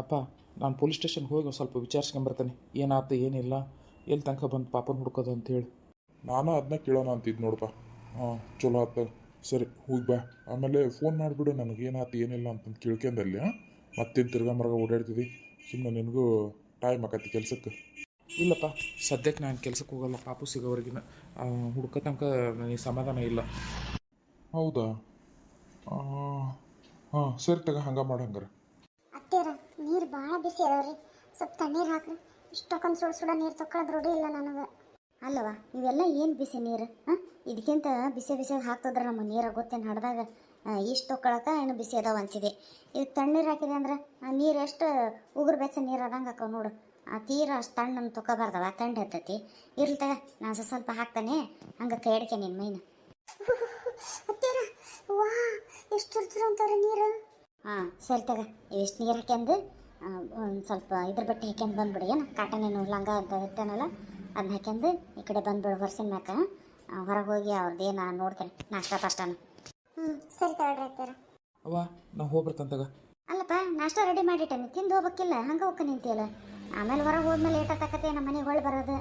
ಅಪ್ಪ, ನಾನು ಪೊಲೀಸ್ ಸ್ಟೇಷನ್ಗೆ ಹೋಗಿ ಒಂದು ಸ್ವಲ್ಪ ವಿಚಾರಿಸ್ಕೊಂಬರ್ತಾನೆ, ಏನಾಯ್ತು ಏನಿಲ್ಲ, ಎಲ್ಲಿ ತನಕ ಬಂದು ಪಾಪನ ಹುಡ್ಕೋದು ಅಂತೇಳಿ. ನಾನು ಅದನ್ನ ಕೇಳೋಣ ಅಂತಿದ್ದು ನೋಡಪ್ಪ. ಹಾಂ, ಚಲೋ ಆತ. ಸರಿ, ಹೋಗಿ ಬಾ. ಆಮೇಲೆ ಫೋನ್ ಮಾಡಿಬಿಡು ನನಗೆ ಏನಾಯ್ತು ಏನಿಲ್ಲ ಅಂತಂದು ಕೇಳ್ಕೊಂಡಲ್ಲಿ. ಮತ್ತೇನು ತಿರ್ಗಾ ಮರ್ಗ ಓಡಾಡ್ತಿದ್ದಿ, ಸುಮ್ಮನೆ ನಿನಗೂ ಟೈಮ್ ಆಕತಿ ಕೆಲ್ಸಕ್ಕೆ. ಇಲ್ಲಪ್ಪ, ಸದ್ಯಕ್ಕೆ ನಾನು ಕೆಲ್ಸಕ್ಕೆ ಹೋಗಲ್ಲ, ಪಾಪು ಸಿಗೋವರೆಗಿನ ಹುಡ್ಕೋ ತನಕ ನನಗೆ ಸಮಾಧಾನ ಇಲ್ಲ. ಹೌದಾ? ಹಾಂ, ಸರಿ ತಗ, ಹಂಗೆ ಮಾಡಂಗಾರೆ. ಅತ್ತೇರ ನೀರು ಭಾಳ ಬಿಸಿ ಅದಾವ್ರಿ, ಸ್ವಲ್ಪ ತಣ್ಣೀರು ಹಾಕ್ರಿ. ಇಷ್ಟೊಂದು ಸುಡ ನೀರು ತಗೊಳ್ಳೋದು ರೂಢಿ ಇಲ್ಲ ನನಗೆ. ಅಲ್ಲವ, ಇವೆಲ್ಲ ಏನು ಬಿಸಿ ನೀರು? ಹಾಂ, ಇದಕ್ಕಿಂತ ಬಿಸಿ ಬಿಸಿಯಾಗಿ ಹಾಕ್ತಿದ್ರೆ ನಮ್ಮ ನೀರು ಗೊತ್ತೇನು ಹಡ್ದಾಗ ಇಷ್ಟು ತೊಗೊಳಕ್ಕೆ ಏನು ಬಿಸಿ ಅದಾವ ಅಂತಿದೆ. ಈಗ ತಣ್ಣೀರು ಹಾಕಿದೆ ಅಂದ್ರೆ ಆ ನೀರು ಎಷ್ಟು ಉಗುರು ಬೆಚ್ಚ ನೀರು ಅದಂಗೆ ಹಾಕೋ ನೋಡು. ಆ ತೀರ ಅಷ್ಟು ತಣ್ಣನ್ನು ತೊಗೊಬಾರ್ದವ, ತಣ್ಣು ಇರ್ತೈತಿ. ಇರ್ಲಿ ತಗ, ನಾನು ಸ್ವಲ್ಪ ಹಾಕ್ತಾನೆ, ಹಂಗೆ ಕೈ ಅಡಿಕೆ ನಿನ್ನ ಮೈನ. ಅತ್ತೇರ ವಾ, ಎಷ್ಟು ಇರ್ತೀರ ಅಂತಾರೆ ನೀರು. ಹಾಂ, ಸರಿ ತಗ, ಇಷ್ಟು ನೀರು ಹಾಕ್ಯಂದು ಒಂದು ಸ್ವಲ್ಪ ಇದ್ರ ಬಟ್ಟೆ ಹಾಕ್ಯಂದು ಬಂದ್ಬಿಡಿ. ಏನು ಕಾಟನೇನು ಲಂಗ ಅಂತ ಇರ್ತಾನಲ್ಲ, ಅದನ್ನ ಹಾಕ್ಯಂದು ಈ ಕಡೆ ಬಂದ್ಬಿಡು. ವರ್ಷನ ಮ್ಯಾಕ ಹೊರಗೆ ಹೋಗಿ ಅವ್ರದ್ದೇನು ನೋಡ್ತೇನೆ, ನಾಷ್ಟ ಪಾಷ್ಟನು. ಸರಿ ತಗೊಳ್ರಿ ಅತ್ತೇರ. ಅವ್ವ, ನಾವು ಹೋಗ್ಬರ್ತಂತಾಗ. ಅಲ್ಲಪ್ಪ, ನಾಷ್ಟ ರೆಡಿ ಮಾಡಿಟ್ಟೆ, ತಿಂದು ಹೋಗ್ಬೇಕಿಲ್ಲ, ಹಂಗೆ ಹೋಗ್ಕ ನಿಂತಿಯಲ್ಲ. ಆಮೇಲೆ ಹೊರಗೆ ಹೋದ್ಮೇಲೆ ಏಟಾತಕತ್ತೆ ನಮ್ಮ ಮನೆಗೆ ಹೊಳ್ಳಿ ಬರೋದು.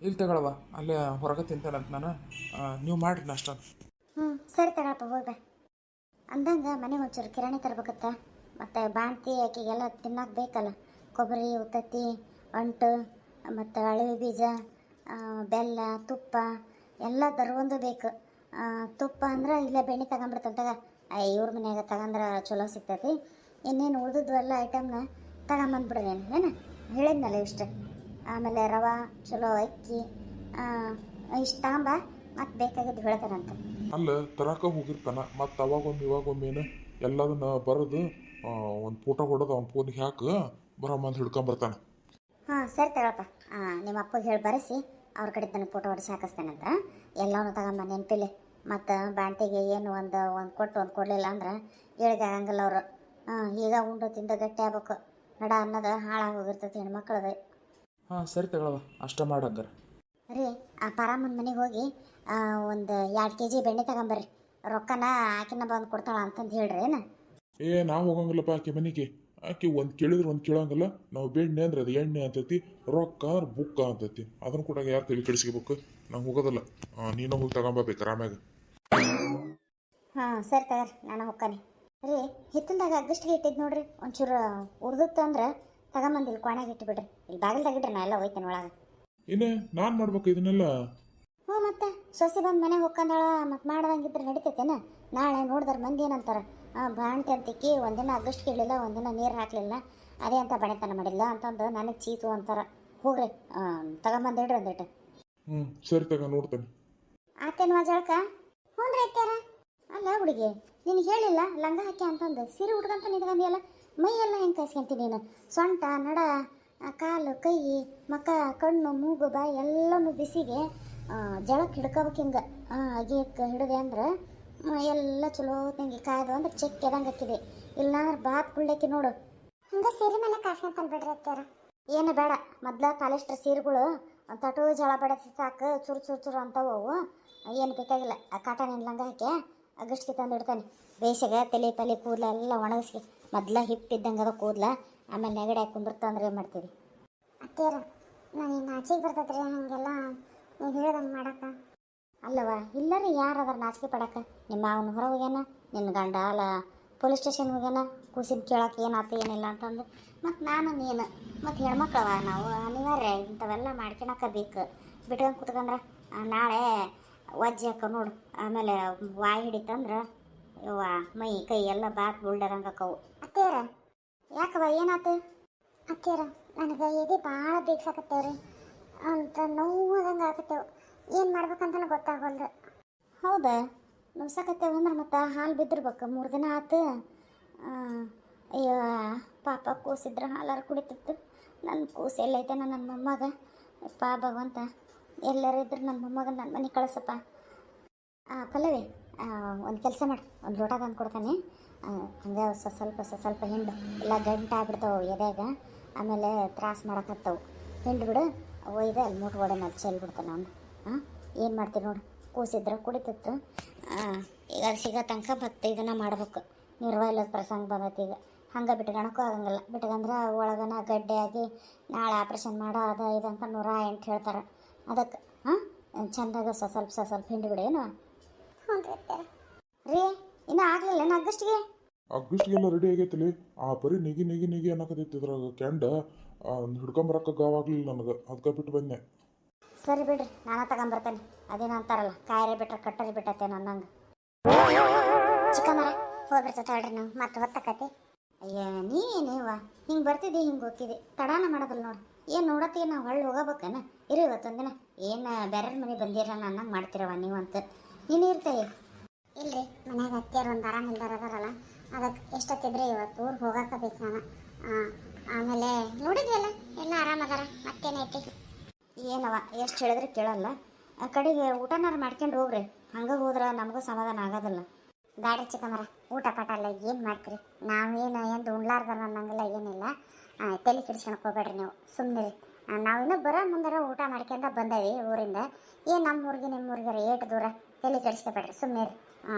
ಇಲ್ಲಿ ತಗೊಳವ, ಅಲ್ಲೇ ಹೊರಗೆ ತಿಂತೇನಂತ ನಾನು. ನೀವು ಮಾಡಿರಿ ನಾಷ್ಟ. ಸರಿ ತಗೊಳಪ್ಪ, ಹೋಗ್ಬೆ. ಅಂದಂಗೆ ಮನೆಗೆ ಒಂಚೂರು ಕಿರಾಣಿ ತರ್ಬೇಕತ್ತ, ಮತ್ತು ಬಾಣ್ತಿ ಆಕೆಗೆಲ್ಲ ತಿನ್ನಕ್ಕೆ ಬೇಕಲ್ಲ. ಕೊಬ್ಬರಿ, ಉತ್ತತ್ತಿ, ಅಂಟು, ಮತ್ತು ಅಳವಿ ಬೀಜ, ಬೆಲ್ಲ, ತುಪ್ಪ ಎಲ್ಲ ತರೊಂದು ಬೇಕು. ತುಪ್ಪ ಅಂದ್ರೆ ಇಲ್ಲೇ ಬೆಣ್ಣೆ ತಗೊಂಬಿಡ್ತಂತಾಗ, ಇವ್ರ ಮನ್ಯಾಗ ತಗೊಂಡ್ರೆ ಚಲೋ ಸಿಗ್ತೈತಿ. ಇನ್ನೇನು ಉಳಿದಿದ್ದು ಎಲ್ಲ ಐಟಮ್ನ ತಗೊಂಬಂದ್ಬಿಡ್ರೇನು, ಏನು ಹೇಳಿದ್ನಲ್ಲ ಇಷ್ಟು. ಆಮೇಲೆ ರವೆ, ಚಲೋ ಅಕ್ಕಿ, ಇಷ್ಟು ತಗೊಂಬ, ಮತ್ತು ಬೇಕಾಗಿದ್ದು ಹೇಳ್ತಾರಂತ. ಅಲ್ಲ, ತರಕ ಹೋಗಿರ್ತಾನ, ಮತ್ತು ಅವಾಗೊಮ್ಮೆ ಇವಾಗೊಮ್ಮೇನು ಎಲ್ಲದನ್ನ ಬರೋದು ಒಂದು ಫೋಟೋ ಹೊಡೋದು ಅವ್ನ ಫೋನಿಗೆ ಹಾಕು, ಬರೋಮ್ಮಂದು ಹಿಡ್ಕೊಂಬರ್ತಾನೆ. ಹಾಂ, ಸರಿ ತಗೊಳಪ್ಪ. ನಿಮ್ಮ ಅಪ್ಪಗೆ ಹೇಳಿ ಬರೆಸಿ ಅವ್ರ ಕಡೆ ನನಗೆ ಫೋಟೋ ಹೊಡಿಸಿ ಹಾಕಿಸ್ತೇನಂತ. ಎಲ್ಲವೂ ತಗೊಂಬ ನೆನಪಿಲ್ಲಿ. ಮತ್ತು ಬಾಣ್ತಿಗೆ ಏನು ಒಂದು ಕೊಟ್ಟು ಒಂದು ಕೊಡಲಿಲ್ಲ ಅಂದ್ರೆ ಹೇಳಿಗೆ ಆಗಂಗಿಲ್ಲ ಅವರು. ಈಗ ಉಂಡು ತಿಂದು ಗಟ್ಟಿ ಆಗ್ಬೇಕು, ನಡ ಅನ್ನೋದು ಹಾಳಾಗಿ ಹೋಗಿರ್ತೈತಿ ಹೆಣ್ಮಕ್ಳದು. ಹಾಂ, ಸರಿ ತಗೊಳವ, ಅಷ್ಟ ಮಾಡಂಗಾರೆ. ರೀ, ಆ ಪಾರಮ್ಮನ ಮನೆಗೆ ಹೋಗಿ ಒಂದು 2 kg ಬೆಣ್ಣೆ ತಗೊಂಬರ್ರಿ. ರೊಕ್ಕನ ಆಕಿನ ಬಂದು ಕೊಡ್ತಾಳ ಅಂತಂದು ಹೇಳ್ರಿ. ಏನು ನಾವು ಹೋಗಂಗಿಲ್ಲಪ್ಪ ಆಕೆ ಮನೆಗೆ. ಆಕೆ ಒಂದು ಕೇಳಿದ್ರೆ ಒಂದು ಕೇಳಂಗಿಲ್ಲ. ನಾವು ಬೆಣ್ಣೆ ಅಂದ್ರೆ ಅದು ಎಣ್ಣೆ ಅಂತೈತಿ, ರೊಕ್ಕ ಅಂದ್ರೆ ಬುಕ್ಕ ಅಂತೈತಿ. ಅದನ್ನು ಕೂಡ ಯಾರು ತಲೆ ಕೆಡಿಸ್ಕೋಬೇಕು? ನಾವು ಹೋಗೋದಲ್ಲ. ನೀನು ಹೋಗಿ ತಗೊಂಬರ್ಬೇಕು ಆಮ್ಯಾಗ. ಹಾಂ, ಸರಿ ತಗರಿ, ನಾನು ಹೋಗ್ಕಾನೆ. ರೀ, ಹಿತ್ತಲ್ದಾಗ ಅಗ್ಗಷ್ಟಿಗೆ ಇಟ್ಟಿದ್ದು ನೋಡ್ರಿ, ಒಂಚೂರು ಉರ್ದುತ್ತೆ ಅಂದ್ರೆ ತಗೊಂಬಂದಿಲ್ಲಿ ಕೋಣೆಗೆ ಇಟ್ಟುಬಿಡ್ರಿ. ಇಲ್ಲಿ ಬಾಗಿಲ್ದಾಗಿಡ್ರಿ, ನಾ ಎಲ್ಲ ಹೋಯ್ತೇನೆ ಒಳಗೆ. ಏನೇ ನಾನು ಮಾಡ್ಬೇಕು ಇದನ್ನೆಲ್ಲ? ಹ್ಞೂ, ಮತ್ತೆ ಸೊಸೆ ಬಂದು ಮನೆಗೆ ಹೋಗ್ಕಂದಾಳ, ಮತ್ತು ಮಾಡ್ದಂಗಿದ್ರೆ ನಡಿತೈತೇನ? ನಾಳೆ ನೋಡಿದ್ರೆ ಮಂದಿ ಏನಂತಾರೆ, ಬಾಣ್ತಿ ಅಂತಿಕ್ಕಿ ಒಂದಿನ ಅಗ್ಗಷ್ಟು ಕೇಳಲಿಲ್ಲ, ಒಂದಿನ ನೀರು ಹಾಕಲಿಲ್ಲ, ಅದೇ ಅಂತ ಬಣೆತನ ಮಾಡಿಲ್ಲ ಅಂತಂದು ನನಗೆ ಚೀತು ಅಂತಾರೆ. ಹೋಗ್ರಿ, ತಗೊಂಬಂದಿಡ್ರಿ ಒಂದಿಟ್ಟು. ಸರಿ ತಗ, ನೋಡ್ತೇನೆ. ಆತೇನು ಮಜಾಳ್ಕ? ಹ್ಞೂ ರೀ ಅತ್ಯಾರ. ಅಲ್ಲ ಹುಡುಗಿ, ನಿನಗೆ ಹೇಳಿಲ್ಲ ಲಂಗ ಹಾಕಿ ಅಂತಂದು ಸೀರೆ ಉಟ್ಕಂತ ನಿಂತ್ಕೊಂಡಿಯಲ್ಲ, ಮೈ ಎಲ್ಲ ಹೆಂಗೆ ಕಾಯಿಸ್ಕೊಂತೀನಿ ನೀನು? ಸೊಂಟ, ನಡ, ಕಾಲು, ಕೈ, ಮಕ, ಕಣ್ಣು, ಮೂಗು, ಬಾಯಿ ಎಲ್ಲನೂ ಬಿಸಿಗೆ ಜಳಕ್ಕೆ ಹಿಡ್ಕೋಬೇಕು. ಹಿಂಗೆ ಅಗಿಯಕ್ಕೆ ಹಿಡಿದೆ ಅಂದ್ರೆ ಎಲ್ಲ ಚಲೋ ತಂಗಿ ಕಾಯ್ದು ಅಂದ್ರೆ ಚೆಕ್ ಎದಂಗೆ ಹಾಕಿದೆ. ಇಲ್ಲ ಅಂದ್ರೆ ಬಾತ್ ಕುಳ್ಳಕ್ಕೆ ನೋಡು. ಹಂಗೆ ಸೀರೆ ಮೇಲೆ ಕಾಸ್ಕೊಂತಾನೆ ಬಿಡ್ರಿ ಅತ್ಯಾರ. ಏನು ಬೇಡ, ಮೊದ್ಲ ಪಾಲಿಸ್ಟರ್ ಸೀರೆಗಳು ಒಂದು ತಟು ಜಳ ಬಡಸಿ ಸಾಕು, ಚುರು ಚುರು ಚುರು ಅಂತವು. ಏನು ಬೇಕಾಗಿಲ್ಲ. ಆ ಕಾಟನ್ ಲಂಗ ಹಾಕಿ ಅಗಸ್ಟ್ಗೆ ತಂದು ಇಡ್ತಾನೆ. ಬೇಸಿಗೆ ತಲೆ ಪಲೆ ಕೂದಲ ಎಲ್ಲ ಒಣಗಿಸಿ ಮೊದ್ಲ ಹಿಪ್ಪಿದ್ದಂಗೆ ಅದ ಕೂದಲ. ಆಮೇಲೆ ನೆಗಡಿ ಹಾಕಿ ಕುಂದಿರ್ತಂದ್ರೆ ಏನು ಮಾಡ್ತೀವಿ? ಅತ್ತೇರ, ನಾನು ಇನ್ನು ಆಚೆಗೆ ಬರ್ತೈತ್ರಿ, ಹಾಗೆಲ್ಲ ನೀವು ಹೇಳ್ದಂಗೆ ಮಾಡಕ್ಕ. ಅಲ್ಲವ, ಇಲ್ಲರಿ ಯಾರು ಅದ್ರ ನಾಚಿಕೆ ಪಡಕ್ಕೆ? ನಿಮ್ಮ ಅವನ ಹೊರ ಹೋಗ್ಯಾನ, ನಿನ್ನ ಗಂಡ ಅಲ್ಲ ಪೊಲೀಸ್ ಸ್ಟೇಷನ್ ಹೋಗ್ಯಾನ, ಕೂಸಿನ ಕೇಳಕ್ಕೆ ಏನಾಯ್ತು ಏನಿಲ್ಲ ಅಂತಂದು. ಮತ್ತು ನಾನು ನೀನು ಮತ್ತು ಹೆಣ್ಮಕ್ಳವ ನಾವು, ಅನಿವಾರ್ಯ ಇಂಥವೆಲ್ಲ ಮಾಡ್ಕೊಳಕ್ಕೆ ಬೇಕು. ಬಿಟ್ಕೊಂಡು ಕುತ್ಕೊಂಡ್ರೆ ನಾಳೆ ವಜ್ಜೆ ಹಾಕ ನೋಡು. ಆಮೇಲೆ ವಾಯಿ ಹಿಡಿತಂದ್ರೆ ಇವ ಮೈ ಕೈ ಎಲ್ಲ ಬಾತ್ ಬುಲ್ಡದಂಗೆ ಹಾಕವು. ಅತ್ತೇರ, ಯಾಕವ ಏನಾಯ್ತು? ಅತ್ತೇರ, ನನಗೆ ಎದೆ ಭಾಳ ಬೇಕ್ಸಾಕತ್ತೇವ್ರಿ, ಅಂತ ನೋವಾದಂಗೆ ಆಕತ್ತೇವೆ. ಏನು ಮಾಡ್ಬೇಕಂತಲೂ ಗೊತ್ತಾಗಲ್ದು. ಹೌದಾ? ನುವ್ಸಕತ್ತೇವೆ ಅಂದ್ರೆ ಮತ್ತು ಹಾಲು ಬಿದ್ದಿರ್ಬೇಕು. 3 ದಿನ ಆಯ್ತು. ಅಯ್ಯೋ ಪಾಪ, ಕೂಸಿದ್ರೆ ಹಾಲಾರು ಕುಡಿತಿತ್ತು. ನನ್ನ ಕೂಸು ಎಲ್ಲೈತೆ? ನನ್ನ ಮೊಮ್ಮಗ ಪಾ ಭಗವಂತ, ಎಲ್ಲರೂ ಇದ್ರೆ ನನ್ನ ಮೊಮ್ಮಗನ ನನ್ನ ಮನೆಗೆ ಕಳಿಸಪ್ಪ. ಪಲ್ಲವಿ, ಒಂದು ಕೆಲಸ ಮಾಡಿ, ಒಂದು ಲೋಟ ತಂದು ಕೊಡ್ತಾನೆ. ಹಂಗೆ ಸ್ವಲ್ಪ ಹಿಂಡು, ಎಲ್ಲ ಗಂಟು ಆಗ್ಬಿಡ್ತಾವೆ ಎದೆಯಾಗ, ಆಮೇಲೆ ತ್ರಾಸ ಮಾಡಕತ್ತವು. ಹಿಂಡು ಬಿಡು, ಒಯ್ದು ಅಲ್ಲಿ ಮುಟ್ಗೋಡೆ ಮೇಲೆ ಚೆಲ್ಬಿಡ್ತಾನೆ ಅವನು. ಏನು ಮಾಡ್ತೀವಿ ನೋಡು, ಕೂಸಿದ್ರೆ ಕುಡಿತಿತ್ತು. ಈಗ ಅದು ಸಿಗೋ ತನಕ ಮತ್ತೆ ಇದನ್ನು ಮಾಡ್ಬೇಕು. ನಿರ್ವಾಯಿಲ್ಲದ ಪ್ರಸಂಗ ಬಂದೈತಿ. ಈಗ ಹಂಗೆ ಬಿಟ್ಕೊಳಕ್ಕೂ ಆಗಂಗಿಲ್ಲ. ಬಿಟ್ಕಂದ್ರೆ ಒಳಗನ ಗಡ್ಡೆ ಆಗಿ ನಾಳೆ ಆಪ್ರೇಷನ್ ಮಾಡೋ ಅದು ಇದು ಅಂತ 108 ಹೇಳ್ತಾರೆ. ಅದಕ್ಕೆ ಹಾಂ ಚಂದಾಗ ಸ್ವಲ್ಪ ಹಿಂಡಿ ಬಿಡೇನು. ಹ್ಞೂ ರೀ ಇನ್ನೂ ಆಗಲಿಲ್ಲ ಏನು ಆಗಸ್ಟಿಗೆ? ಅಗ್ಗಿಷ್ಟಿಗೆಲ್ಲ ರೆಡಿ ಆಗೈತಿಲಿ. ಆ ಬರೀ ನಿಗಿ ಅನ್ನಕತ್ತೈತಿ ಇದ್ರಾಗ ಕ್ಯಾಂಡ ಹಿಡ್ಕೊಂಬರಕ್ಕೆ ಗಾವಾಗ್ಲಿಲ್ಲ ನನಗೆ, ಅದಕ್ಕೆ ಬಿಟ್ಟು ಬಂದೆ. ಸರಿ ಬಿಡ್ರಿ, ನಾನು ತಗೊಂಬರ್ತೇನೆ. ಅದೇನು ಅಂತಾರಲ್ಲ, ಕಾಯರೆ ಬಿಟ್ರೆ ಕಟ್ಟರಿ ಬಿಟ್ಟತ್ತೆ ನನ್ನಂಗೆ. ಚಿಕ್ಕಮ್ಮರ ಹೋಗ್ಬಿಡ್ತೇವೆ ಹೇಳ್ರಿ ನಾವು, ಮತ್ತೆ ಹೊತ್ತಕತಿ. ಅಯ್ಯ ನೀವ ಹಿಂಗೆ ಬರ್ತಿದ್ದಿ ಹಿಂಗೆ ಹೋಗ್ತಿದ್ದಿ, ತಡಾನ ಮಾಡೋದಿಲ್ಲ ನೋಡಿ. ಏನು ನೋಡತ್ತೀವಿ ನಾವು ಹೊಳ್ಳಿ ಹೋಗಬೇಕೇನ? ಇರು ಇವತ್ತೊಂದಿನ ಏನು ಬೇರೆ ಮನೆ ಬಂದಿರ ನನ್ನಂಗೆ ಮಾಡ್ತಿರವ ನೀವಂತ. ನೀನು ಇರ್ತೇವೆ ಇಲ್ರಿ ಮನ್ಯಾಗ ಅತ್ತಿಯರು ಒಂದು ಆರಾಮಿಲ್ದಾರ ಅದಾರಲ್ಲ, ಅದಕ್ಕೆ ಎಷ್ಟೊತ್ತಿದ್ರೆ ಇವತ್ತು ಊರಿಗೆ ಹೋಗಕ್ಕೆ ನಾನು. ಆಮೇಲೆ ನೋಡಿದ್ವಲ್ಲ ಎಲ್ಲ ಆರಾಮದಾರ, ಮತ್ತೇನೈತಿ? ಏನವ ಎಷ್ಟು ಹೇಳಿದ್ರೆ ಕೇಳಲ್ಲ. ಆ ಕಡೆಗೆ ಊಟನಾರು ಮಾಡ್ಕೊಂಡು ಹೋಗ್ರಿ, ಹಂಗೆ ಹೋದ್ರೆ ನಮಗೂ ಸಮಾಧಾನ ಆಗೋದಿಲ್ಲ. ಗಾಡಿ ಚಿಕ್ಕಮರ ಊಟ ಪಾಠ ಅಲ್ಲ ಏನು ಮಾಡ್ತೀರಿ? ನಾವೇನು ಎಂದು ಉಣ್ಲಾರ್ದಾರ ಅನ್ನಂಗಿಲ್ಲ, ಏನಿಲ್ಲ. ತಲೆ ಕೆಡಿಸ್ಕೊಳಕ್ಕೆ ಹೋಗ್ಬೇಡ್ರಿ ನೀವು, ಸುಮ್ಮನಿರಿ. ನಾವಿನ್ನೂ ಬರೋ ಮುಂದರ ಊಟ ಮಾಡ್ಕೊಂಡ ಬಂದೇವಿ ಊರಿಂದ. ಏನು ನಮ್ಮೂರಿಗೆ ನಿಮ್ಮೂರಿಗಾರ ಏಟು ದೂರ, ತಲೆ ಕೆಡಿಸ್ಕೊಬೇಡ್ರಿ, ಸುಮ್ಮನಿರಿ.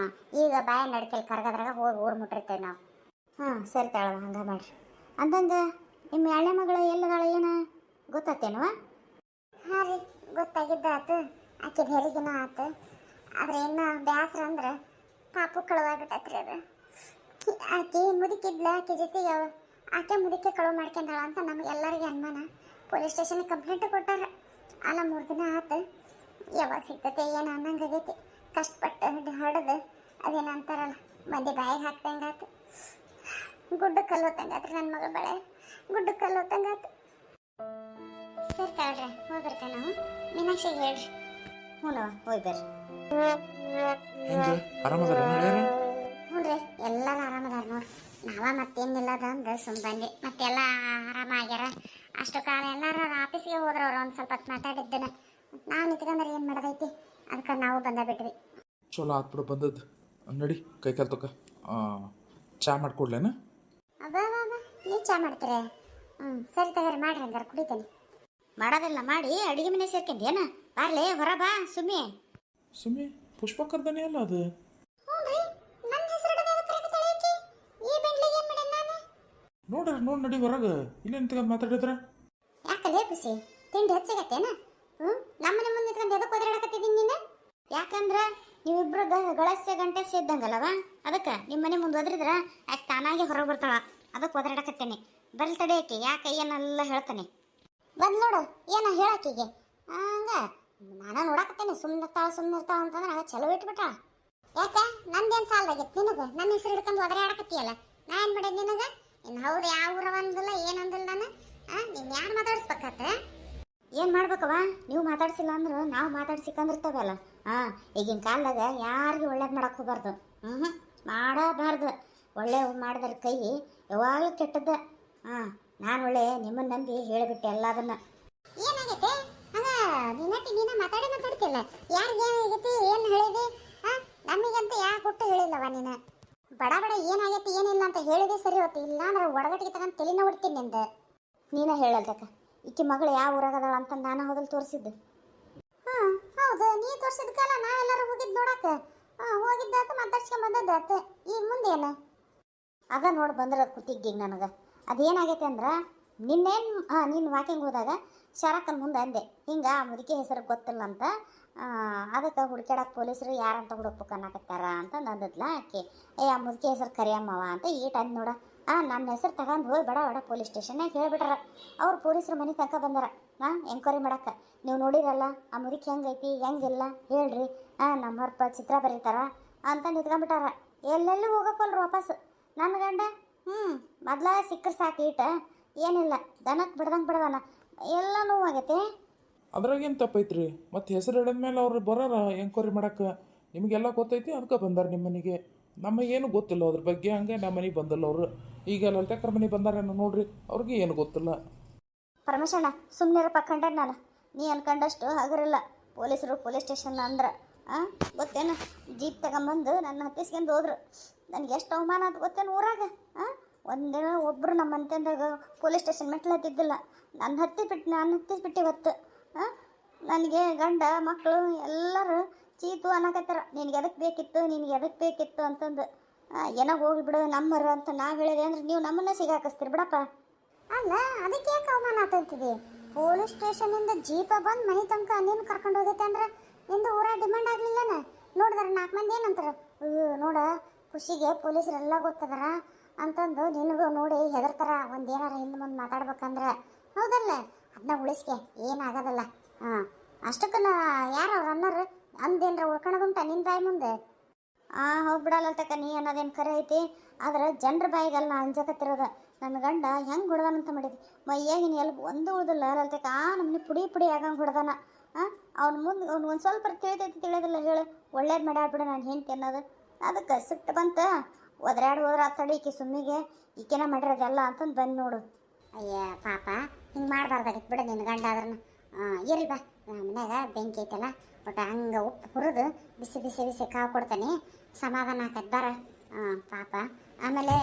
ಈಗ ಬಾಯ ನಡ್ಕೆಲ್ಲಿ ಕರ್ಗದ್ರಾಗ ಹೋಗಿ ಊರು ಮುಟ್ಟಿರ್ತೇವೆ ನಾವು. ಸರಿ ತಾಳವ, ಹಂಗೆ ಮಾಡ್ರಿ. ಅಂದಂಗೆ ನಿಮ್ಮ ಎಳೆ ಮಗಳು ಎಲ್ಲದಾಳ ಏನು ಗೊತ್ತೇನವ? ಹಾಂ ರೀ ಗೊತ್ತಾಗಿದ್ದ ಆತು, ಆಕೆ ಹೆರಿಗಿನ ಆತು. ಆದ್ರೆ ಇನ್ನು ಬ್ಯಾಸ್ರ ಅಂದ್ರೆ ಪಾಪು ಕಳುವಾಗ್ಬಿಟ್ಟತ್ರಿ ಅದು. ಆಕೆ ಮುದುಕಿದ್ಲ, ಆಕೆ ಜೊತೆಗೆ ಆಕೆ ಮುದುಕೆ ಕಳುವು ಮಾಡ್ಕೊಂಡಾಳ ಅಂತ ನಮಗೆಲ್ಲರಿಗೆ ಅನುಮಾನ. ಪೊಲೀಸ್ ಸ್ಟೇಷನ್ಗೆ ಕಂಪ್ಲೇಂಟ್ ಕೊಟ್ಟಾರ. ಅಲ್ಲ 3 ದಿನ ಆತು, ಯಾವಾಗ ಸಿಗ್ತತೆ ಏನು ಅನ್ನಂಗಾಗೈತಿ. ಕಷ್ಟಪಟ್ಟು ಹಡ್ದು ಅದೇನು ಅಂತಾರಲ್ಲ, ಮಂದಿ ಬಾಯಿಗೆ ಹಾಕ್ದಂಗಾತು. ಗುಡ್ಡ ಕಲ್ಲು ಹೊತ್ತಂಗಾತ್ರಿ ನನ್ನ ಮಗಳ ಬಳೆ, ಗುಡ್ಡ ಕಲ್ಲು ಹೊತ್ತಂಗಾತು. ಸರಿ ತಾಳ್ರಿ, ಹೋಗಿ ಬರ್ತೇವೆ ನಾವು. ಮೀನಾಕ್ಷಿಗೆ ಹೇಳ್ರಿ. ಹ್ಞೂ ಹೋಗಿ ಬರ್ರಿ. ಹೆಂಗೆ ಆರಾಮದಾರ? ಹ್ಞೂ ರೀ ಎಲ್ಲರೂ ಆರಾಮದಾರ ನೋಡಿ. ನಾವ ಮತ್ತೇನಿಲ್ಲದ ಅಂದ್ರೆ ಬಂದೆ, ಮತ್ತೆಲ್ಲ ಆರಾಮಾಗ್ಯಾರ. ಅಷ್ಟು ಕಾಲ ಎಲ್ಲರೂ ಆಫೀಸಿಗೆ ಹೋದ್ರವ್ರು ಒಂದು ಸ್ವಲ್ಪ ಹೊತ್ತು ಮಾತಾಡಿದ್ದೇನೆ. ನಾವು ನಿಂತ್ಕೊಂಡ್ರೆ ಏನು ಮಾಡೋದೈತಿ, ಅದಕ್ಕೆ ನಾವು ಬಿಟ್ವಿ. ಚಲೋ ಆತ್ಬಿಡು ಬಂದದ್ದು. ನಡಿ ಕೈ ಕಾಲು ತಕ ಚಾ ಮಾಡ್ಕೊಡ್ಲೇನ? ಅಬ್ಬಾ ನೀವು ಚಾ ಮಾಡ್ತೀರ? ಸರಿ ತಗೋರಿ, ಮಾಡ್ರಿ ಹಂಗಾರೆ ಕುಡಿತೇನೆ. ಮಾಡೋದಿಲ್ಲ ಮಾಡಿ ಅಡುಗೆ ಮನೆ ಸೇರ್ಕೊಂಡೇನ? ಬಾರ್ಲೆ ಹೊರ ಬಾ ಸುಮ್ಮಿ. ಸುಮ್ಮಿ ಪುಷ್ಪಕರ್ದನೆ ಅಲ್ಲ ಅದು? ನೋಡಿ ನಡಿ ಹೊರಗೆ, ಇಲ್ಲೇ ನಿಂತ್ಕೊಂಡು ಮಾತಾಡಿದ್ರ. ಯಾಕಲ್ಲೇ ಖುಷಿ ತಿಂಡಿ ಹೆಚ್ಚಾಗತ್ತೇನ? ನಮ್ಮನೆ ಮುಂದೆ ನಿಂತ್ಕೊಂಡು ಎದಕ್ಕೆ ಒದರಾಡಕತ್ತಿದ್ದೀನಿ ನೀನು? ಯಾಕಂದ್ರೆ ನೀವಿಬ್ರು ಗಳಸ್ಸೆ ಗಂಟೆ ಸೇದ್ದಂಗಲ್ಲವ, ಅದಕ್ಕೆ ನಿಮ್ಮ ಮನೆ ಮುಂದೆ ಒದರಿದ್ರ ಯಾಕೆ ತಾನಾಗೆ ಹೊರಗೆ ಬರ್ತಾಳ, ಅದಕ್ಕೆ ಒದರಾಡಕತ್ತೇನೆ. ಬರ್ಲಿ ತಡೆಯಕ್ಕೆ, ಯಾಕೆ ಏನೆಲ್ಲ ಹೇಳ್ತಾನೆ. ಬಂದು ನೋಡು ಏನ ಹೇಳಕ್ಕೀಗೆ ಹಂಗ. ನಾನು ನೋಡಕತ್ತೇನೆ, ಸುಮ್ಮನಿರ್ತಾಳ ಅಂತಂದ್ರೆ ಚಲೋ ಇಟ್ಬಿಟ್ಟಾಳ. ಯಾಕೆ ನಂದೇನು ಸಾಲದಾಗಿತ್ತು ನಿನಗೆ? ನನ್ನ ಹೆಸರು ಹಿಡ್ಕೊಂಡು ಒದರಾಡಕತ್ತೀಯಲ್ಲ, ನಾ ಏನು ಮಾಡಿದ್ ನಿನಗೆ? ಇನ್ನು ಹೌದು ಯಾವ ಊರ ಅಂದಿಲ್ಲ ಏನಂದಿಲ್ಲ ನಾನು. ನೀನು ಯಾರು ಮಾತಾಡಿಸ್ಬೇಕತ್ತ? ಏನು ಮಾಡ್ಬೇಕವ? ನೀವು ಮಾತಾಡ್ಸಿಲ್ಲ ಅಂದ್ರೆ ನಾವು ಮಾತಾಡ್ಸಿಕೊಂಡಿರ್ತೇವಲ್ಲ. ಈಗಿನ ಕಾಲದಾಗ ಯಾರಿಗೂ ಒಳ್ಳೇದು ಮಾಡಕ್ಕೆ ಹೋಗ್ಬಾರ್ದು. ಮಾಡಬಾರ್ದು. ಒಳ್ಳೆ ಮಾಡಿದ್ರ ಕೈ ಯಾವಾಗಲೂ ಕೆಟ್ಟದ್ದ. ನಾನು ಒಳ್ಳೆ ನಿಮ್ಮನ್ನು ನಂಬಿ ಹೇಳಿಬಿಟ್ಟೆ ಎಲ್ಲದನ್ನ. ಏನಾಗೈತೆ ನೀನ ಮಾತಾಡ್ತಿಲ್ಲ. ಯಾರಿಗೆ ಏನಾಗೈತಿ ಏನು ಹೇಳಿದೆ? ನಮಗಂತ ಯಾಕೆ ಕೊಟ್ಟು ಹೇಳಿಲ್ಲವ ನೀನು? ಬಡ ಏನಾಗೈತಿ ಏನಿಲ್ಲ ಅಂತ ಹೇಳಿದೆ ಸರಿ ಹೊತ್ತು, ಇಲ್ಲ ಅಂದ್ರೆ ಒಡಗಟ್ಟಿಗೆ ತಗೊಂಡು ತಲೆನ ಹೊಡ್ತೀನಿ ನಿಂದ. ನೀನೇ ಹೇಳಲ್ದಕ್ಕ ಈಕಿ ಮಗಳು ಯಾವ ಊರಾಗದಾಳ ಅಂತ ನಾನು ಹೋದಲ್ಲಿ ತೋರಿಸಿದ್ದು. ಹೌದು, ನೀ ತೋರಿಸಿದ ಕಾಲ ನಾ ಎಲ್ಲರೂ ಹೋಗಿದ್ದು ನೋಡಕ್ಕೆ. ಹೋಗಿದ್ದಾತ ಮಾತಾಡ್ಸ್ಕೊಂಡ್ ಬಂದದ್ದಾತ. ಈಗ ಮುಂದೇನು ಅದ ನೋಡಿ ಬಂದಿರೋದು ಕುತ್ತಿಗೆ ನನಗೆ. ಅದೇನಾಗೈತೆ ಅಂದ್ರೆ ನೀನು ವಾಕಿಂಗ್ ಹೋದಾಗ ಶರಕ್ಕನ ಮುಂದೆ ಅಂದೆ ಹಿಂಗೆ ಆ ಮುದುಕಿ ಹೆಸರು ಗೊತ್ತಿಲ್ಲ ಅಂತ, ಅದಕ್ಕೆ ಹುಡುಕ್ಯಾಡಕ್ಕೆ ಪೊಲೀಸರು ಯಾರಂತ ಹುಡುಕ್ಬೇಕು ಅನ್ನಕತ್ತಾರ ಅಂತ ಅಂದದ್ಲ ಆಕೆ. ಆ ಮುದುಕಿ ಹೆಸರು ಕರಿಯಮ್ಮವ ಅಂತ ಈಟ್ ಅಂದ್ ನೋಡ. ನನ್ನ ಹೆಸರು ತಗೊಂಡು ಹೋಗಿ ಬಡ ಪೊಲೀಸ್ ಸ್ಟೇಷನ್ನಾಗ ಹೇಳ್ಬಿಟ್ರ. ಅವ್ರು ಪೊಲೀಸರು ಮನೆ ತನಕ ಬಂದಾರ ಎಂಕ್ವೈರಿ ಮಾಡಕ್ಕೆ. ನೀವು ನೋಡಿರಲ್ಲ ಆ ಮುದುಕಿ ಹೆಂಗೈತಿ ಹೆಂಗಿಲ್ಲ ಹೇಳ್ರಿ, ನಮ್ಮ ಚಿತ್ರ ಬರೀತಾರ ಅಂತ ನಿಂತ್ಕೊಂಡ್ಬಿಟ್ಟಾರ. ಎಲ್ಲೆಲ್ಲೂ ಹೋಗಕ್ಕಲ್ರು ವಾಪಸ್. ನನ್ನ ಗಂಡ ಮೊದ್ಲ ಸಿಕ್ಕರೆ ಸಾಕು ಈಟ, ಏನಿಲ್ಲ ದನಕ್ಕೆ ಬಿಡ್ದಾನ ಎಲ್ಲ ನೋವಾಗೈತೆ. ಅದ್ರಾಗೇನು ತಪ್ಪೈತ್ರಿ? ಮತ್ತು ಹೆಸರು ಹೇಳಿದ್ಮೇಲೆ ಅವ್ರು ಬರೋರ ಎಂಕ್ವೈರಿ ಮಾಡಕ್ಕೆ. ನಿಮಗೆಲ್ಲ ಗೊತ್ತೈತಿ, ಅದಕ್ಕೆ ಬಂದಾರ ನಿಮ್ಮ ಮನೆಗೆ. ನಮಗೇನು ಗೊತ್ತಿಲ್ಲ ಅದ್ರ ಬಗ್ಗೆ. ಹಂಗೆ ನಮ್ಮ ಮನೆಗೆ ಬಂದಲ್ಲ ಅವರು. ಈಗ ಲಲಿತಾಕರ ಮನೆಗೆ ಬಂದಾರೇನೋ ನೋಡ್ರಿ, ಅವ್ರಿಗೆ ಏನು ಗೊತ್ತಿಲ್ಲ. ಪರಮೇಶಣ್ಣ ಸುಮ್ಮನೆ ಪಕ್ಕಂಡೆ ನಾನು. ನೀ ಅನ್ಕೊಂಡಷ್ಟು ಹಗರಿಲ್ಲ. ಪೊಲೀಸರು ಪೊಲೀಸ್ ಸ್ಟೇಷನ್ ಅಂದ್ರೆ ಗೊತ್ತೇನು, ಜೀಪ್ ತಗೊಂಬಂದು ನನ್ನ ಹತ್ತಿಸ್ಕೊಂಡು ಹೋದ್ರು. ನನಗೆ ಎಷ್ಟು ಅವಮಾನ ಅಂತ ಗೊತ್ತೇನು ಊರಾಗ. ಒಂದಿನ ಒಬ್ಬರು ನಮ್ಮ ಮನೆತಂದಾಗ ಪೊಲೀಸ್ ಸ್ಟೇಷನ್ ಮೆಟ್ಲು ಹತ್ತಿದ್ದಿಲ್ಲ. ನಾನು ಹತ್ತಿಸ್ಬಿಟ್ಟು ಇವತ್ತು ನನಗೆ ಗಂಡ ಮಕ್ಕಳು ಎಲ್ಲರೂ ಚೀತು ಅನ್ನಕತ್ತಾರ. ನಿನಗೆ ಎದಕ್ಕೆ ಬೇಕಿತ್ತು ಅಂತಂದು. ಏನೋ ಹೋಗಿ ಬಿಡು ನಮ್ಮರು ಅಂತ ನಾವು ಹೇಳಿದೆ ಅಂದ್ರೆ ನೀವು ನಮ್ಮನ್ನ ಸಿಗಾಕಿಸ್ತೀರಿ ಬಿಡಪ್ಪ. ಅಲ್ಲ ಅದಕ್ಕೆ ಯಾಕೆ ಅವಮಾನ ಆತಂತಿದೆ? ಪೊಲೀಸ್ ಸ್ಟೇಷನಿಂದ ಜೀಪ ಬಂದು ಮನೆ ತನಕ ನೀನು ಕರ್ಕೊಂಡು ಹೋಗೈತೆ ಅಂದ್ರೆ ನಿಂದು ಊರ ಡಿಮಾಂಡ್ ಆಗಲಿಲ್ಲನ? ನೋಡಿದ್ರೆ 4 ಮಂದಿ ಏನಂತಾರೆ, ಅಯ್ಯೋ ನೋಡ ಖುಷಿಗೆ ಪೊಲೀಸರೆಲ್ಲ ಗೊತ್ತದಾರ ಅಂತಂದು ನಿನಗೂ ನೋಡಿ ಹೆದರ್ತಾರ ಒಂದೇನಾರ ಹಿಂದೆ ಮುಂದೆ ಮಾತಾಡ್ಬೇಕಂದ್ರೆ. ಹೌದಲ್ಲ? ಅದನ್ನ ಉಳಿಸ್ಕೆ ಏನಾಗೋದಲ್ಲ. ಹಾಂ ಅಷ್ಟಕ್ಕನ ಯಾರು ಅವ್ರು ಅನ್ನೋರು ಅಂದೇನ್ರ ಉಳ್ಕೊಳೋದುಂಟ ನಿನ್ನ ಬಾಯಿ ಮುಂದೆ? ಹೌದು ಬಿಡಲ್ಲತಕ್ಕ, ನೀ ಅನ್ನೋದೇನು ಖರೆ ಐತಿ. ಆದ್ರೆ ಜನರ ಬಾಯಿಗಲ್ಲ ನಾ ಅಂಜಕತ್ತಿರೋದು. ನನ್ನ ಗಂಡ ಹೆಂಗೆ ಹೊಡ್ದಾನಂತ ಮಾಡಿದ್ವಿ ಮೈಯಾಗಿನ ಎಲ್ಲಿ ಒಂದು ಉಳ್ದಿಲ್ಲ ಅಲ್ಲತಕ್ಕ. ನಮ್ಮನೆ ಪುಡಿ ಪುಡಿ ಆಗಂಗೆ ಹೊಡ್ದಾನ. ಅವ್ನ ಮುಂದೆ ಅವ್ನು ಒಂದು ಸ್ವಲ್ಪ ತಿಳಿತೈತಿ ತಿಳಿಯೋದಿಲ್ಲ ಹೇಳು. ಒಳ್ಳೇದು ಮಾಡ್ಯಾಡ್ಬಿಡ ನಾನು ಹೆಂಡ್ತಿ ಅನ್ನೋದು. ಅದಕ್ಕೆ ಸಿಟ್ಟು ಬಂತ, ಹೋದ್ರೆ ತಡಿ ಈಕೆ ಸುಮ್ಮಿಗೆ ಈಕೆನ ಮಾಡಿರೋದೆಲ್ಲ ಅಂತಂದು ಬಂದು ನೋಡು. ಅಯ್ಯ ಪಾಪ ಹಿಂಗೆ ಮಾಡಬಾರ್ದಾಗಿತ್ತು ಬಿಡ ನಿನ್ನ ಗಂಡ ಆದ್ರೂ. ಇರಲಿ ಬಾ, ಮನ್ಯಾಗ ಬೆಂಕಿ ಐತಲ್ಲ, ಬಟ್ ಹಂಗೆ ಉಪ್ಪು ಹುರಿದು ಬಿಸಿ ಬಿಸಿ ಬಿಸಿ ಕಾವು ಕೊಡ್ತಾನೆ, ಸಮಾಧಾನ ಆಕತ್ ಬಾರ. ಪಾಪ ಆಮೇಲೆ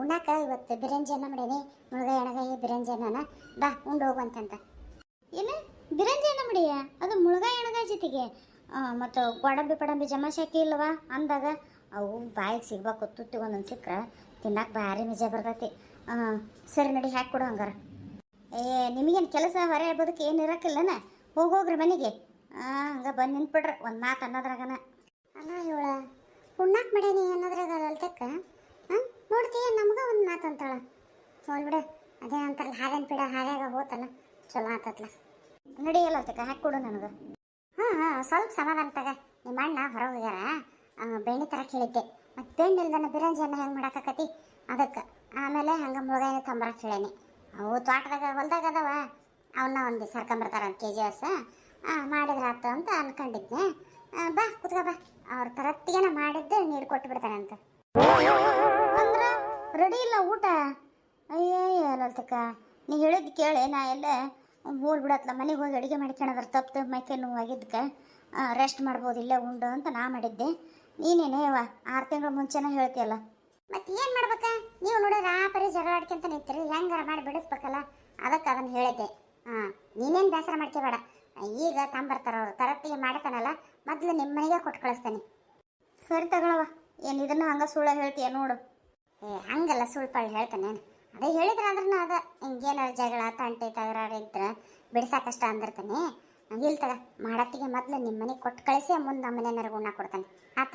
ಉಣ್ಣಾಕ ಇವತ್ತು ಬಿರಂಜಿ ಅನ್ನ ಮಾಡೀನಿ, ಮುಳುಗಾಯಿ ಎಣಗಾಯಿ ಬಿರಂಜಿ ಅನ್ನನ, ಬಾ ಉಂಡು ಹೋಗುವಂತಂತ. ಏನು ಬಿರಂಜಿ ಅನ್ನ ಮಾಡಿಯ? ಅದು ಮುಳುಗಾಯಿ ಎಣಗಾಯಿ ಜೊತೆಗೆ ಮತ್ತು ಗೋಡಂಬಿ ಪಡಂಬಿ ಜಮಾಶಾಕಿ ಇಲ್ವಾ ಅಂದಾಗ ಅವು ಬಾಯಿಗೆ ಸಿಗ್ಬೇಕು. ತುತ್ತಿಗೆ ಒಂದೊಂದು ಸಿಕ್ಕರೆ ತಿನ್ನಕ್ಕೆ ಭಾರಿ ಮಜಾ ಬರ್ತೈತಿ. ಸರಿ ನಡಿ ಹಾಕಿ ಕೊಡು ಹಂಗಾರ. ನಿಮಗೇನು ಕೆಲಸ ಹೊರ ಬದುಕು ಏನು ಇರೋಕ್ಕಿಲ್ಲನ? ಹೋಗ್ರಿ ಮನೆಗೆ. ಹಂಗೆ ಬಂದು ನಿಂತ್ಬಿಡ್ರಿ ಒಂದು ಮಾತು ಅನ್ನೋದ್ರಾಗನ. ಅಲ್ಲ ಇವಳ ಉಣ್ಣಾಕ್ ಮಾಡೀನಿ ಅನ್ನೋದ್ರಾಗ ಅಲ್ತಕ್ಕ ನೋಡ್ತೀಯ ನಮ್ಗೆ ಒಂದು ಮಾತು ಅಂತಾಳ. ಹೋಲ್ಬಿಡ, ಅದೇ ಅಂತಾರಲ್ಲ ಹಾಗೇನು ಪಿಡ ಹಾದ್ಯಾಗ ಹೋತಲ್ಲ ಚಲೋ ಆತತ್ಲ. ನಡಿಯಲ್ಲ ಅಲ್ತಕ್ಕ, ಹಾಕಿ ಕೊಡು ನನಗೆ. ಹಾಂ ಸ್ವಲ್ಪ ಸಮಾಧಾನ ತಗ. ನಿಮ್ಮ ಅಣ್ಣ ಹೊರ ಹೋಗ್ಯಾರ, ಬೆಣ್ಣೆ ತರಕ್ಕೆ ಹೇಳಿದ್ದೆ. ಮತ್ತು ಬೆಣ್ಣೆ ಇಲ್ದನ ಬಿರಂಜಿಯನ್ನು ಹೆಂಗೆ ಮಾಡಾಕತಿ ಅದಕ್ಕೆ. ಆಮೇಲೆ ಹಂಗೆ ಮುಳುಗಾಯಿನ ತೊಂಬರಕ್ಕೆ ಹೇಳೇನಿ. ಅವು ತೋಟದಾಗ ಹೊಲ್ದಾಗ ಅದಾವ, ಅವನ್ನ ಒಂದು ಸರ್ಕೊಂಬರ್ತಾರ ಒಂದು KG ಹೊಸ ಮಾಡಿದ್ರೆ ಆತು ಅಂತ ಅನ್ಕೊಂಡಿದ್ನೆ. ಬಾ ಕುತ್ಕ ಬಾ, ಅವ್ರ ತರತ್ತಿಗೆನ ಮಾಡಿದ್ದು ನೀರು ಕೊಟ್ಟು ಬಿಡ್ತಾನೆ ಅಂತ. ಅಂದ್ರೆ ರೆಡಿ ಇಲ್ಲ ಊಟ? ಅಯ್ಯಯ್ಯ ಅಲ್ತಕ್ಕ, ನೀ ಹೇಳಿದ್ದು ಕೇಳಿ ನಾ ಎಲ್ಲ ಹೋಗ್ಬಿಡತ್ಲ ಮನೆಗೆ ಹೋಗಿ ಅಡುಗೆ ಮಾಡ್ಕೊಳದ್ರ ತಪ್ಪು ಮೈಕೈ ನೋವಾಗಿದ್ದಕ್ಕೆ ರೆಸ್ಟ್ ಮಾಡ್ಬೋದು ಇಲ್ಲೇ ಉಂಡು ಅಂತ ನಾ ಮಾಡಿದ್ದೆ. ನೀನೇನೇ 6 ತಿಂಗಳ ಮುಂಚೆನೇ ಹೇಳ್ತೀಯಲ್ಲ. ಮತ್ತೆ ಏನು ಮಾಡ್ಬೇಕ? ನೀವು ನೋಡಿದ್ರೆ ಪರಿ ಜಗಳ ಆಡ್ಕೊಂತ ನಿಂತೀರಿ, ಹೆಂಗಾರ ಮಾಡಿ ಬಿಡಿಸ್ಬೇಕಲ್ಲ, ಅದಕ್ಕೆ ಅದನ್ನು ಹೇಳಿದ್ದೆ. ನೀನೇನು ಬೇಸರ ಮಾಡ್ಕೋಬೇಡ. ಈಗ ತಂಬರ್ತಾರ ಅವರು ತರತ್ತಿಗೆ ಮಾಡ್ತಾನಲ್ಲ, ಮೊದಲು ನಿಮ್ಮ ಮನೆಗೆ ಕೊಟ್ಟು ಕಳಿಸ್ತಾನೆ. ಸರಿ ತಗೊಳವ, ಏನು ಇದನ್ನು ಹಂಗೆ ಸುಳ್ಳು ಹೇಳ್ತೀಯ ನೋಡು. ಹಂಗಲ್ಲ ಸುಳ್ಳು ಹೇಳ್ತಾನೆ. ಅದೇ ಹೇಳಿದ್ರೆ ಅಂದ್ರೆ ಅದ ಹಿಂಗೇನಾರ ಜಗಳ ತಂಟೆ ತಗರಾರು ಇದ್ರೆ ಬಿಡ್ಸಾಕಷ್ಟ ಅಂದಿರ್ತಾನೆ. ಇಲ್ಲಿ ತಗ ಮಾಡತ್ತಿಗೆ ಮೊದಲು ನಿಮ್ಮ ಮನೆಗೆ ಕೊಟ್ಟು ಕಳಿಸಿ ಮುಂದೆ ನಮ್ಮ ಮನೆಯವ್ರಿಗೆ ಉಣ್ಣ ಕೊಡ್ತಾನೆ ಆತ.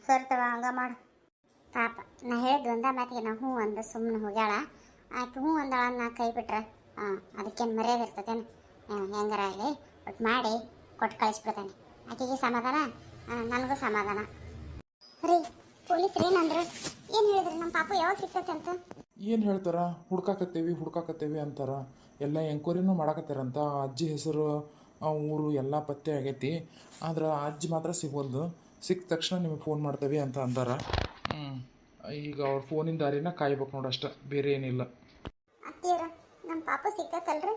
ಸರಿ ತಗ ಹಂಗ ಮಾಡು. ಪಾಪ ನಾ ಹೇಳಿದ್ದು ಒಂದ ಮಾತಿಗೆ ನಾ ಹ್ಞೂ ಅಂದು ಸುಮ್ಮನೆ ಹೋಗ್ಯಾಳ. ಆಕೆ ಹ್ಞೂ ಅಂದಾಳ ನಾ ಕೈ ಬಿಟ್ರೆ ಅದಕ್ಕೇನು ಮರ್ಯಾದೆ ಇರ್ತತೇನು? ಹೆಂಗಾರ ಆಗಲಿ ಒಟ್ಟು ಮಾಡಿ ಕೊಟ್ಟು ಕಳಿಸ್ಬಿಡ್ತಾನೆ. ಆಕೆಗೆ ಸಮಾಧಾನ, ನನಗೂ ಸಮಾಧಾನ. ರೀ ಪೊಲೀಸ್ರು ಏನಂದ್ರು? ಏನು ಹೇಳಿದ್ರಿ ನಮ್ಮ ಪಾಪು ಯಾವಾಗ ಸಿಗ್ತೈತೆ ಅಂತ? ಏನು ಹೇಳ್ತಾರ, ಹುಡ್ಕಾಕತ್ತೇವಿ ಅಂತಾರ. ಎಲ್ಲ ಎಂಕ್ವೈರಿನೂ ಮಾಡಾಕತ್ತಾರಂತ. ಅಜ್ಜಿ ಹೆಸರು ಊರು ಎಲ್ಲ ಪತ್ತೆ ಆಗೈತಿ. ಆದ್ರೆ ಅಜ್ಜಿ ಮಾತ್ರ ಸಿಗೋಲ್ದು. ಸಿಕ್ಕ ತಕ್ಷಣ ನಿಮಗೆ ಫೋನ್ ಮಾಡ್ತೇವೆ ಅಂತ ಅಂದಾರ. ಈಗ ಅವ್ರ ಫೋನಿನ ದಾರಿನ ಕಾಯ್ಬೇಕು ನೋಡಷ್ಟ, ಬೇರೆ ಏನಿಲ್ಲ. ಅತ್ತಿಯರ ನಮ್ಮ ಪಾಪು ಸಿಗ್ತೈತಲ್ರಿ?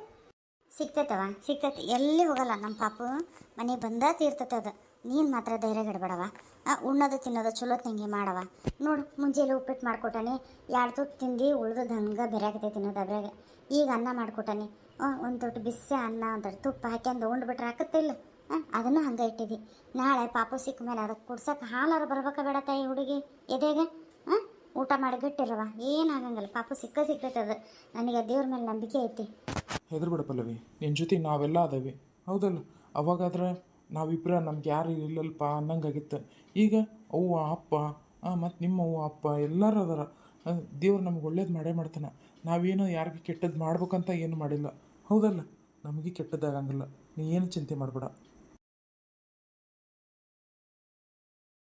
ಸಿಗ್ತೈತಿ, ಎಲ್ಲಿ ಹೋಗಲ್ಲ ನಮ್ಮ ಪಾಪು, ಮನೆಗೆ ಬಂದ ತೀರ್ತೈತೆ ಅದು. ನೀನು ಮಾತ್ರ ಧೈರ್ಯ ಗಿಡಬೇಡವ. ಉಣ್ಣೋದು ತಿನ್ನೋದು ಚಲೋ ತಂಗಿ ಮಾಡವ. ನೋಡು ಮುಂಜಾನೆ ಉಪ್ಪಿಟ್ಟು ಮಾಡ್ಕೊಟ್ಟಾನೆ, 2 ತುತ್ತು ತಿಂದು ಉಳ್ದದ್ದು ಹಂಗೆ ಬೆರೆಯಾಗತೈತಿ ತಿನ್ನೋದು ಅದ್ರಾಗೆ. ಈಗ ಅನ್ನ ಮಾಡ್ಕೊಟ್ಟಾನೆ, ಒಂದು ತೊಟ್ಟು ಬಿಸಿ ಅನ್ನ ಒಂದಷ್ಟು ತುಪ್ಪ ಹಾಕ್ಯಂದು ಉಂಡ್ಬಿಟ್ರೆ ಹಾಕತ್ತಿಲ್ಲ. ಅದನ್ನು ಹಂಗೆ ಇಟ್ಟಿದ್ದಿ. ನಾಳೆ ಪಾಪು ಸಿಕ್ಕ ಮೇಲೆ ಅದಕ್ಕೆ ಕುಡ್ಸಕ್ಕೆ ಹಾಲಾರ ಬರ್ಬೇಕಾ ಬೇಡ ತಾಯಿ ಹುಡುಗಿ ಎದೆಗೆ? ಊಟ ಮಾಡಿ ಗಟ್ಟಿರವ, ಏನಾಗಂಗಿಲ್ಲ. ಪಾಪು ಸಿಗ್ತೈತೆ ಅದು. ನನಗೆ ದೇವ್ರ ಮೇಲೆ ನಂಬಿಕೆ ಐತಿ. ಹೆದರ್ಬೇಡ ಪಲ್ಲವಿ, ನಿನ್ನ ಜೊತೆ ನಾವೆಲ್ಲ ಅದಾವೆ, ಹೌದಲ್ಲ? ಅವಾಗಾದ್ರೆ ನಾವಿಬ್ಬರ ನಮ್ಗೆ ಯಾರು ಇಲ್ಲಲ್ಪ ಅನ್ನಂಗಾಗಿತ್ತು. ಈಗ ಅವ್ವ ಅಪ್ಪ ಮತ್ತು ನಿಮ್ಮ ಅವ್ವ ಅಪ್ಪ ಎಲ್ಲರೂ ಅದಾರ. ದೇವ್ರು ನಮ್ಗೆ ಒಳ್ಳೇದು ಮಾಡೇ ಮಾಡ್ತಾನೆ. ನಾವೇನು ಯಾರಿಗೆ ಕೆಟ್ಟದ್ದು ಮಾಡ್ಬೇಕಂತ ಏನು ಮಾಡಿಲ್ಲ, ಹೌದಲ್ಲ? ನಮಗೆ ಕೆಟ್ಟದ್ದಾಗಂಗಿಲ್ಲ. ನೀ ಏನು ಚಿಂತೆ ಮಾಡಬೇಡ.